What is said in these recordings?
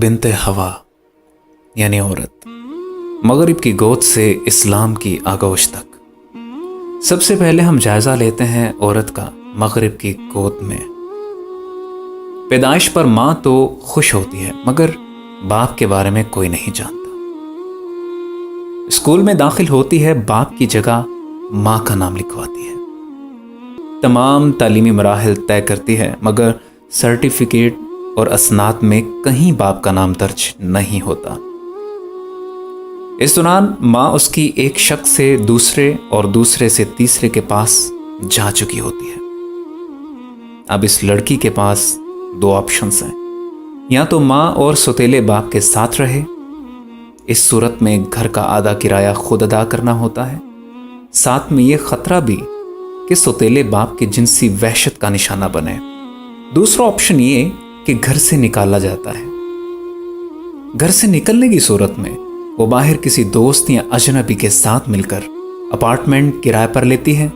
बिन्ते हवा यानी औरत, मगरिब की गोद से इस्लाम की आगोश तक। सबसे पहले हम जायजा लेते हैं औरत का मगरिब की गोद में। पैदाइश पर माँ तो खुश होती है मगर बाप के बारे में कोई नहीं जानता। स्कूल में दाखिल होती है, बाप की जगह माँ का नाम लिखवाती है। तमाम तालीमी मराहिल तय करती है मगर सर्टिफिकेट और असनाद में कहीं बाप का नाम दर्ज नहीं होता। इस दौरान माँ उसकी एक शख्स से दूसरे और दूसरे से तीसरे के पास जा चुकी होती है। अब इस लड़की के पास दो ऑप्शंस हैं, या तो माँ और सौतेले बाप के साथ रहे, इस सूरत में घर का आधा किराया खुद अदा करना होता है, साथ में ये खतरा भी कि सौतेले बाप के जिनसी वहशत का निशाना बने। दूसरा ऑप्शन ये कि घर से निकाला जाता है। घर से निकलने की सूरत में वो बाहर किसी दोस्त या अजनबी के साथ मिलकर अपार्टमेंट किराए पर लेती है,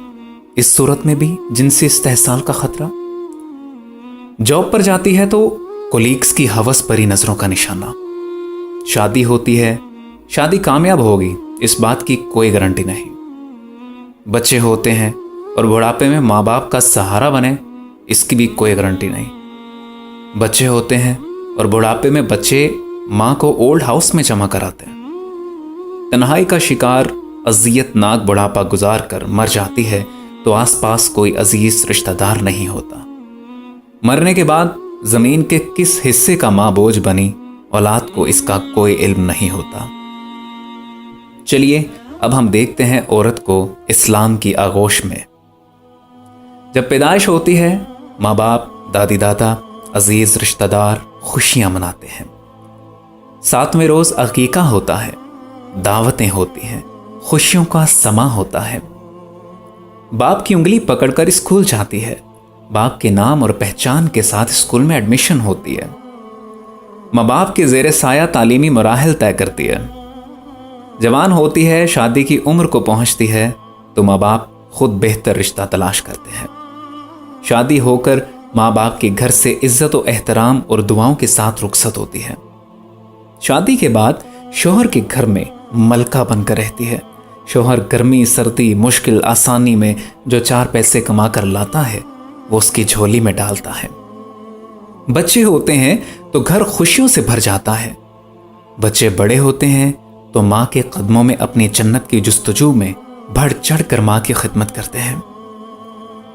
इस सूरत में भी जिनसी इस्तेहसाल का खतरा। जॉब पर जाती है तो कोलीग्स की हवस भरी नजरों का निशाना। शादी होती है, शादी कामयाब होगी इस बात की कोई गारंटी नहीं। बच्चे होते हैं और बुढ़ापे में माँ बाप का सहारा बने, इसकी भी कोई गारंटी नहीं। बच्चे होते हैं और बुढ़ापे में बच्चे माँ को ओल्ड हाउस में जमा कराते हैं। तन्हाई का शिकार अजियतनाक बुढ़ापा गुजार कर मर जाती है तो आसपास कोई अजीज रिश्तेदार नहीं होता। मरने के बाद जमीन के किस हिस्से का माँ बोझ बनी, औलाद को इसका कोई इल्म नहीं होता। चलिए अब हम देखते हैं औरत को इस्लाम की आगोश में। जब पैदाइश होती है, माँ बाप, दादी दादा, अजीज रिश्तेदार खुशियां मनाते हैं। 7वें रोज अकीका होता है, दावतें होती हैं, खुशियों का समा होता है। बाप की उंगली पकड़कर स्कूल जाती है, बाप के नाम और पहचान के साथ स्कूल में एडमिशन होती है। माँ बाप के जेर साया तालीमी मराहिल तय करती है। जवान होती है, शादी की उम्र को पहुंचती है तो माँ बाप खुद बेहतर रिश्ता तलाश करते हैं। शादी होकर माँ बाप के घर से इज्जत और एहतराम और दुआओं के साथ रुखसत होती है। शादी के बाद शौहर के घर में मलका बनकर रहती है। शौहर गर्मी, सर्दी, मुश्किल, आसानी में जो 4 पैसे कमा कर लाता है वो उसकी झोली में डालता है। बच्चे होते हैं तो घर खुशियों से भर जाता है। बच्चे बड़े होते हैं तो माँ के कदमों में अपनी जन्नत की जुस्तजू में बढ़ चढ़ कर माँ की खिदमत करते हैं।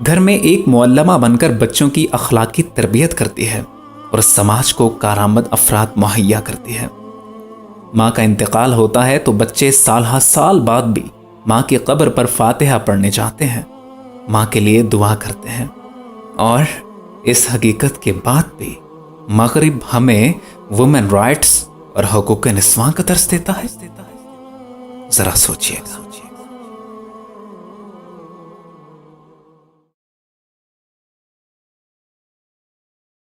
घर में एक मुअल्लमा बनकर बच्चों की अखलाकी तरबियत करती है और समाज को कारआमद अफराद मुहैया करती है। माँ का इंतकाल होता है तो बच्चे साल हर साल बाद भी माँ की कब्र पर फातिहा पढ़ने जाते हैं, माँ के लिए दुआ करते हैं। और इस हकीकत के बाद भी मगरिब हमें वुमेन राइट्स और हकूक़ निस्वां का दर्स देता है। जरा सोचिएगा।